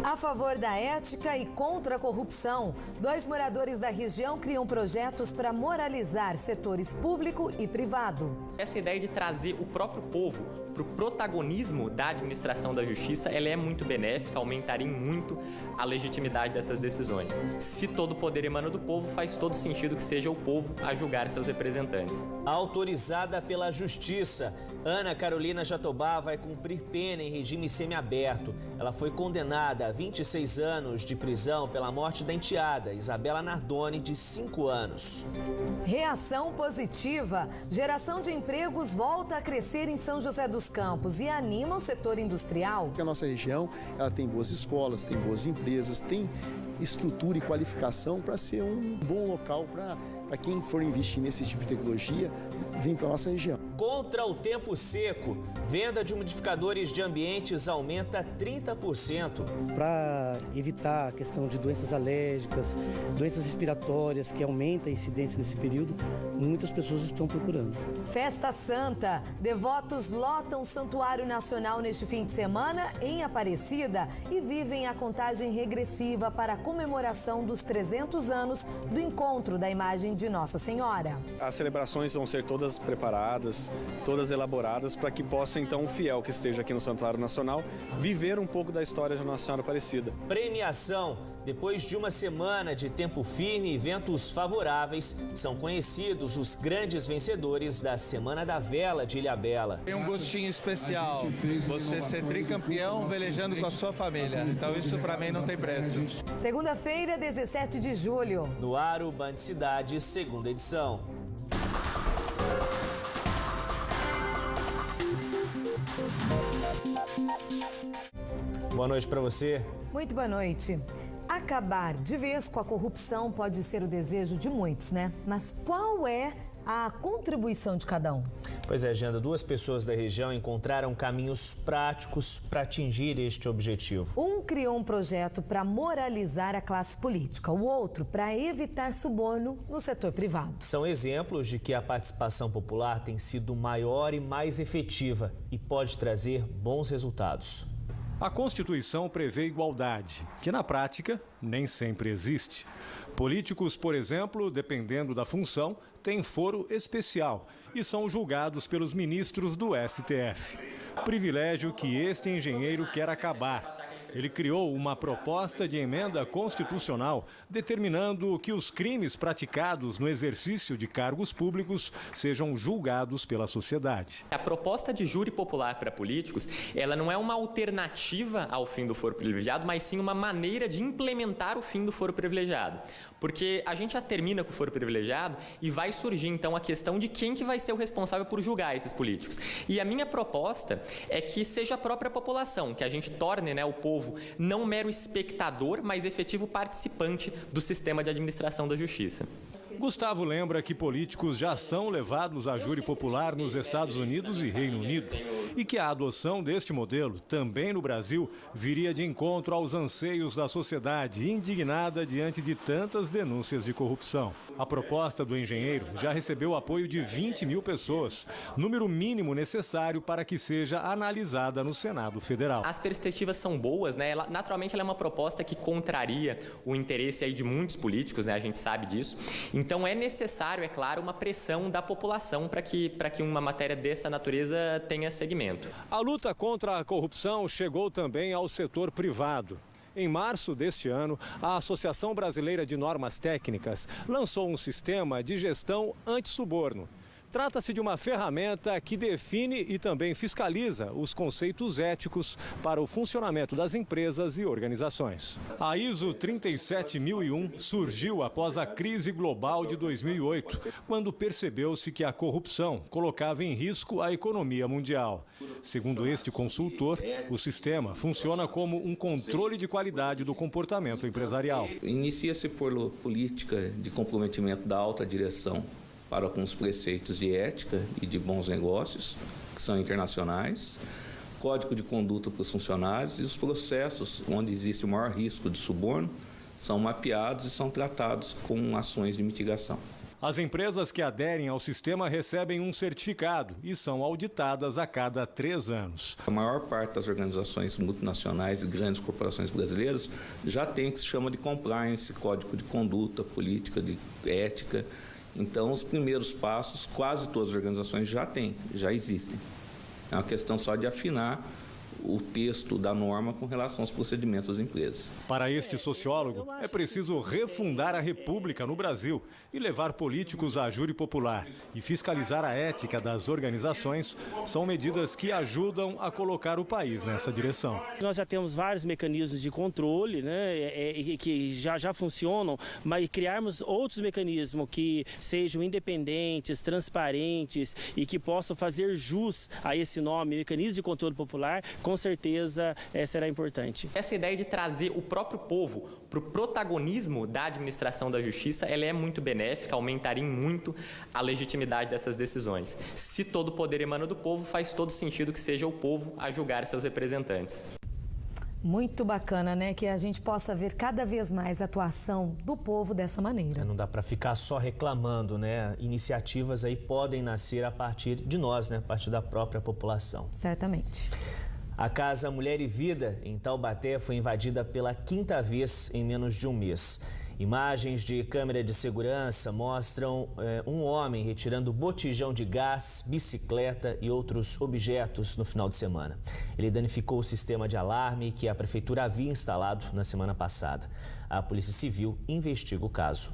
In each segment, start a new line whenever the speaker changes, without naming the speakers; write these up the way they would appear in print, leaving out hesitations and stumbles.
A favor da ética e contra a corrupção, 2 moradores da região criam projetos para moralizar setores público e privado.
Essa ideia de trazer o próprio povo para o protagonismo da administração da justiça, ela é muito benéfica, aumentaria muito a legitimidade dessas decisões. Se todo o poder emana do povo, faz todo sentido que seja o povo a julgar seus representantes.
Autorizada pela Justiça, Ana Carolina Jatobá vai cumprir pena em regime semiaberto. Ela foi condenada a 26 anos de prisão pela morte da enteada, Isabela Nardoni, de 5 anos.
Reação positiva. Geração de empregos volta a crescer em São José dos Campos e anima o setor industrial.
A nossa região, ela tem boas escolas, tem boas empresas, tem estrutura e qualificação para ser um bom local para quem for investir nesse tipo de tecnologia, vir para a nossa região.
Contra o tempo seco, venda de umidificadores de ambientes aumenta 30%.
Para evitar a questão de doenças alérgicas, doenças respiratórias, que aumenta a incidência nesse período, muitas pessoas estão procurando.
Festa Santa. Devotos lotam o Santuário Nacional neste fim de semana em Aparecida e vivem a contagem regressiva para a comemoração dos 300 anos do encontro da imagem de Nossa Senhora.
As celebrações vão ser todas preparadas, todas elaboradas para que possa então o fiel que esteja aqui no Santuário Nacional viver um pouco da história de Nossa Senhora Aparecida.
Premiação. Depois de uma semana de tempo firme e ventos favoráveis, são conhecidos os grandes vencedores da Semana da Vela de Ilhabela.
Tem um gostinho especial, você ser tricampeão velejando com a sua família. Então isso para mim não tem preço.
Segunda-feira, 17 de julho.
No ar, o Band Cidade, segunda edição. Boa noite para você.
Muito boa noite. Acabar de vez com a corrupção pode ser o desejo de muitos, né? Mas qual é a contribuição de cada um?
Pois é, Janda, 2 pessoas da região encontraram caminhos práticos para atingir este objetivo.
Um criou um projeto para moralizar a classe política, o outro para evitar suborno no setor privado.
São exemplos de que a participação popular tem sido maior e mais efetiva e pode trazer bons resultados.
A Constituição prevê igualdade, que na prática nem sempre existe. Políticos, por exemplo, dependendo da função, têm foro especial e são julgados pelos ministros do STF. Privilégio que este engenheiro quer acabar. Ele criou uma proposta de emenda constitucional determinando que os crimes praticados no exercício de cargos públicos sejam julgados pela sociedade.
A proposta de júri popular para políticos, ela não é uma alternativa ao fim do foro privilegiado, mas sim uma maneira de implementar o fim do foro privilegiado. Porque a gente já termina com o foro privilegiado e vai surgir então a questão de quem que vai ser o responsável por julgar esses políticos. E a minha proposta é que seja a própria população, que a gente torne, né, o povo não mero espectador, mas efetivo participante do sistema de administração da justiça.
Gustavo lembra que políticos já são levados a júri popular nos Estados Unidos e Reino Unido e que a adoção deste modelo, também no Brasil, viria de encontro aos anseios da sociedade indignada diante de tantas denúncias de corrupção. A proposta do engenheiro já recebeu o apoio de 20 mil pessoas, número mínimo necessário para que seja analisada no Senado Federal.
As perspectivas são boas, né? Naturalmente ela é uma proposta que contraria o interesse aí de muitos políticos, né? A gente sabe disso. Então é necessário, é claro, uma pressão da população para que uma matéria dessa natureza tenha seguimento.
A luta contra a corrupção chegou também ao setor privado. Em março deste ano, a Associação Brasileira de Normas Técnicas lançou um sistema de gestão anti-suborno. Trata-se de uma ferramenta que define e também fiscaliza os conceitos éticos para o funcionamento das empresas e organizações. A ISO 37001 surgiu após a crise global de 2008, quando percebeu-se que a corrupção colocava em risco a economia mundial. Segundo este consultor, o sistema funciona como um controle de qualidade do comportamento empresarial.
Inicia-se por política de comprometimento da alta direção para com os preceitos de ética e de bons negócios, que são internacionais, código de conduta para os funcionários e os processos onde existe o maior risco de suborno são mapeados e são tratados com ações de mitigação.
As empresas que aderem ao sistema recebem um certificado e são auditadas a cada 3 anos.
A maior parte das organizações multinacionais e grandes corporações brasileiras já tem o que se chama de compliance, código de conduta, política de ética. Então, os primeiros passos, quase todas as organizações já têm, já existem. É uma questão só de afinar o texto da norma com relação aos procedimentos das empresas.
Para este sociólogo, é preciso refundar a República no Brasil e levar políticos a júri popular. E fiscalizar a ética das organizações são medidas que ajudam a colocar o país nessa direção.
Nós já temos vários mecanismos de controle, que já funcionam, mas criarmos outros mecanismos que sejam independentes, transparentes e que possam fazer jus a esse nome, mecanismo de controle popular, com certeza será importante.
Essa ideia de trazer o próprio povo para o protagonismo da administração da justiça, ela é muito benéfica, aumentaria muito a legitimidade dessas decisões. Se todo o poder emana do povo, faz todo sentido que seja o povo a julgar seus representantes.
Muito bacana, né? Que a gente possa ver cada vez mais a atuação do povo dessa maneira.
Não dá para ficar só reclamando, né? Iniciativas aí podem nascer a partir de nós, né? A partir da própria população.
Certamente.
A Casa Mulher e Vida, em Taubaté, foi invadida pela 5ª vez em menos de um mês. Imagens de câmera de segurança mostram um homem retirando botijão de gás, bicicleta e outros objetos no final de semana. Ele danificou o sistema de alarme que a prefeitura havia instalado na semana passada. A Polícia Civil investiga o caso.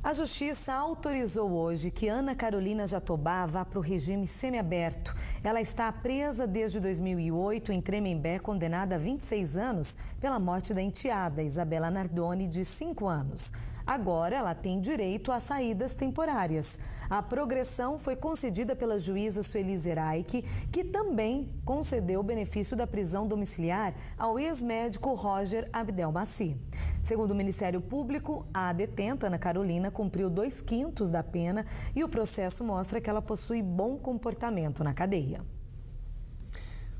A Justiça autorizou hoje que Ana Carolina Jatobá vá para o regime semiaberto. Ela está presa desde 2008 em Tremembé, condenada a 26 anos pela morte da enteada, Isabela Nardoni, de 5 anos. Agora ela tem direito a saídas temporárias. A progressão foi concedida pela juíza Sueli Zeraich, que também concedeu o benefício da prisão domiciliar ao ex-médico Roger Abdelmaci. Segundo o Ministério Público, a detenta Ana Carolina cumpriu 2/5 da pena e o processo mostra que ela possui bom comportamento na cadeia.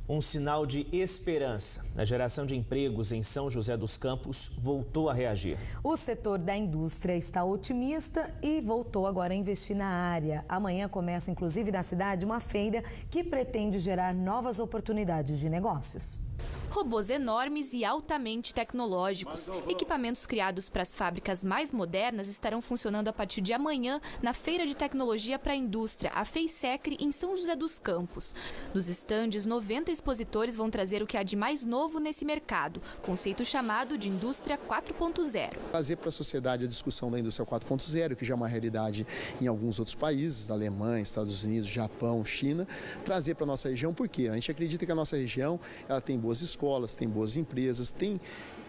Um sinal de esperança. A geração de empregos em São José dos Campos voltou a reagir.
O setor da indústria está otimista e voltou agora a investir na área. Amanhã começa, inclusive, na cidade, uma feira que pretende gerar novas oportunidades de negócios.
Robôs enormes e altamente tecnológicos. Equipamentos criados para as fábricas mais modernas estarão funcionando a partir de amanhã na Feira de Tecnologia para a Indústria, a FEISECRE, em São José dos Campos. Nos estandes, 90 expositores vão trazer o que há de mais novo nesse mercado, conceito chamado de Indústria 4.0.
Trazer para a sociedade a discussão da Indústria 4.0, que já é uma realidade em alguns outros países, Alemanha, Estados Unidos, Japão, China, trazer para a nossa região, porque a gente acredita que a nossa região ela tem boas escolas, tem boas empresas, tem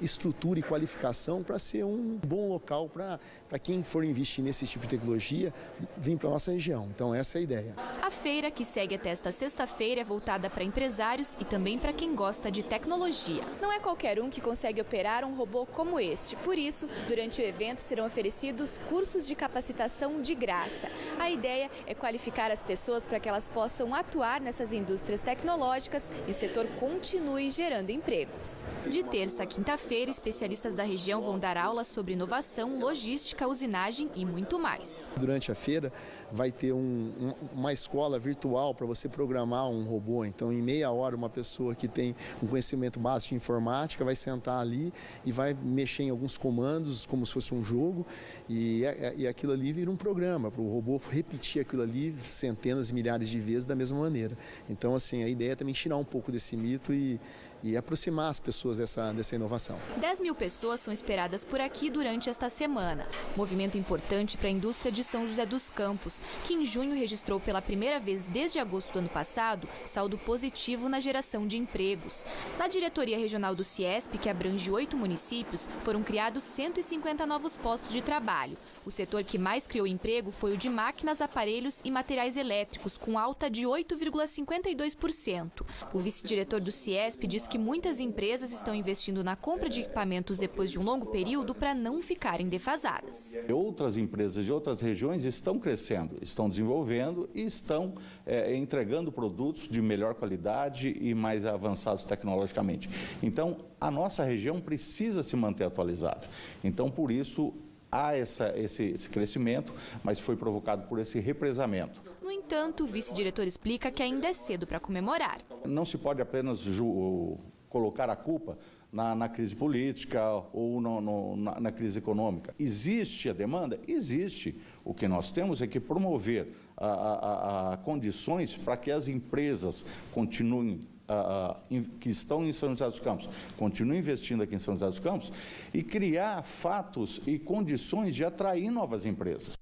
estrutura e qualificação para ser um bom local para quem for investir nesse tipo de tecnologia vir para a nossa região. Então essa é a ideia.
A feira, que segue até esta sexta-feira, é voltada para empresários e também para quem gosta de tecnologia.
Não é qualquer um que consegue operar um robô como este. Por isso, durante o evento serão oferecidos cursos de capacitação de graça. A ideia é qualificar as pessoas para que elas possam atuar nessas indústrias tecnológicas e o setor continue gerando empregos.
De terça a quinta-feira, especialistas da região vão dar aulas sobre inovação, logística, usinagem e muito mais.
Durante a feira vai ter uma escola virtual para você programar um robô. Então, em meia hora, uma pessoa que tem um conhecimento básico de informática vai sentar ali e vai mexer em alguns comandos como se fosse um jogo e aquilo ali vira um programa para o robô repetir aquilo ali centenas, milhares de vezes da mesma maneira. Então, assim, a ideia é também tirar um pouco desse mito e aproximar as pessoas dessa inovação.
10.000 pessoas são esperadas por aqui durante esta semana. Movimento importante para a indústria de São José dos Campos, que em junho registrou pela primeira vez desde agosto do ano passado saldo positivo na geração de empregos. Na diretoria regional do CIESP, que abrange 8 municípios, foram criados 150 novos postos de trabalho. O setor que mais criou emprego foi o de máquinas, aparelhos e materiais elétricos, com alta de 8,52%. O vice-diretor do CIESP diz que muitas empresas estão investindo na compra de equipamentos depois de um longo período para não ficarem defasadas.
Outras empresas de outras regiões estão crescendo, estão desenvolvendo e estão entregando produtos de melhor qualidade e mais avançados tecnologicamente. Então, a nossa região precisa se manter atualizada. Então, por isso, há esse crescimento, mas foi provocado por esse represamento.
No entanto, o vice-diretor explica que ainda é cedo para comemorar.
Não se pode apenas colocar a culpa na crise política ou na crise econômica. Existe a demanda? Existe. O que nós temos é que promover condições para que as empresas continuem, que estão em São José dos Campos, continuem investindo aqui em São José dos Campos e criar fatos e condições de atrair novas empresas.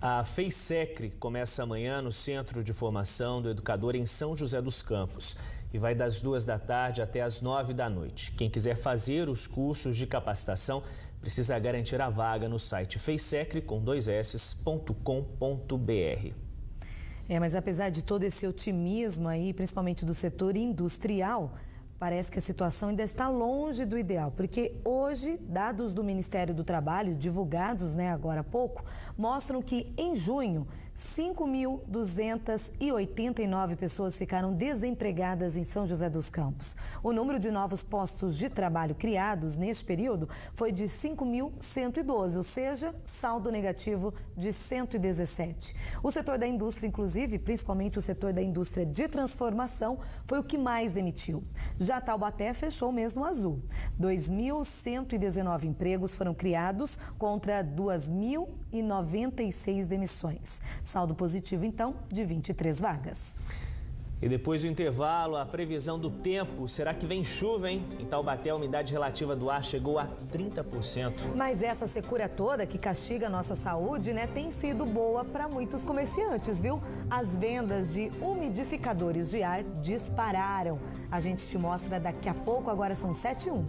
A FEISECRE começa amanhã no Centro de Formação do Educador em São José dos Campos e vai das 2 da tarde até as 9 da noite. Quem quiser fazer os cursos de capacitação precisa garantir a vaga no site feisecre.com.br.
Mas apesar de todo esse otimismo aí, principalmente do setor industrial, parece que a situação ainda está longe do ideal, porque hoje, dados do Ministério do Trabalho, divulgados agora há pouco, mostram que em junho, 5.289 pessoas ficaram desempregadas em São José dos Campos. O número de novos postos de trabalho criados neste período foi de 5.112, ou seja, saldo negativo de 117. O setor da indústria, inclusive, principalmente o setor da indústria de transformação, foi o que mais demitiu. Já Taubaté fechou mesmo o azul. 2.119 empregos foram criados contra 2.096 demissões. Saldo positivo, então, de 23 vagas.
E depois do intervalo, a previsão do tempo. Será que vem chuva, hein? Em Taubaté, a umidade relativa do ar chegou a 30%.
Mas essa secura toda que castiga a nossa saúde, tem sido boa para muitos comerciantes, viu? As vendas de umidificadores de ar dispararam. A gente te mostra daqui a pouco, agora são 7h01.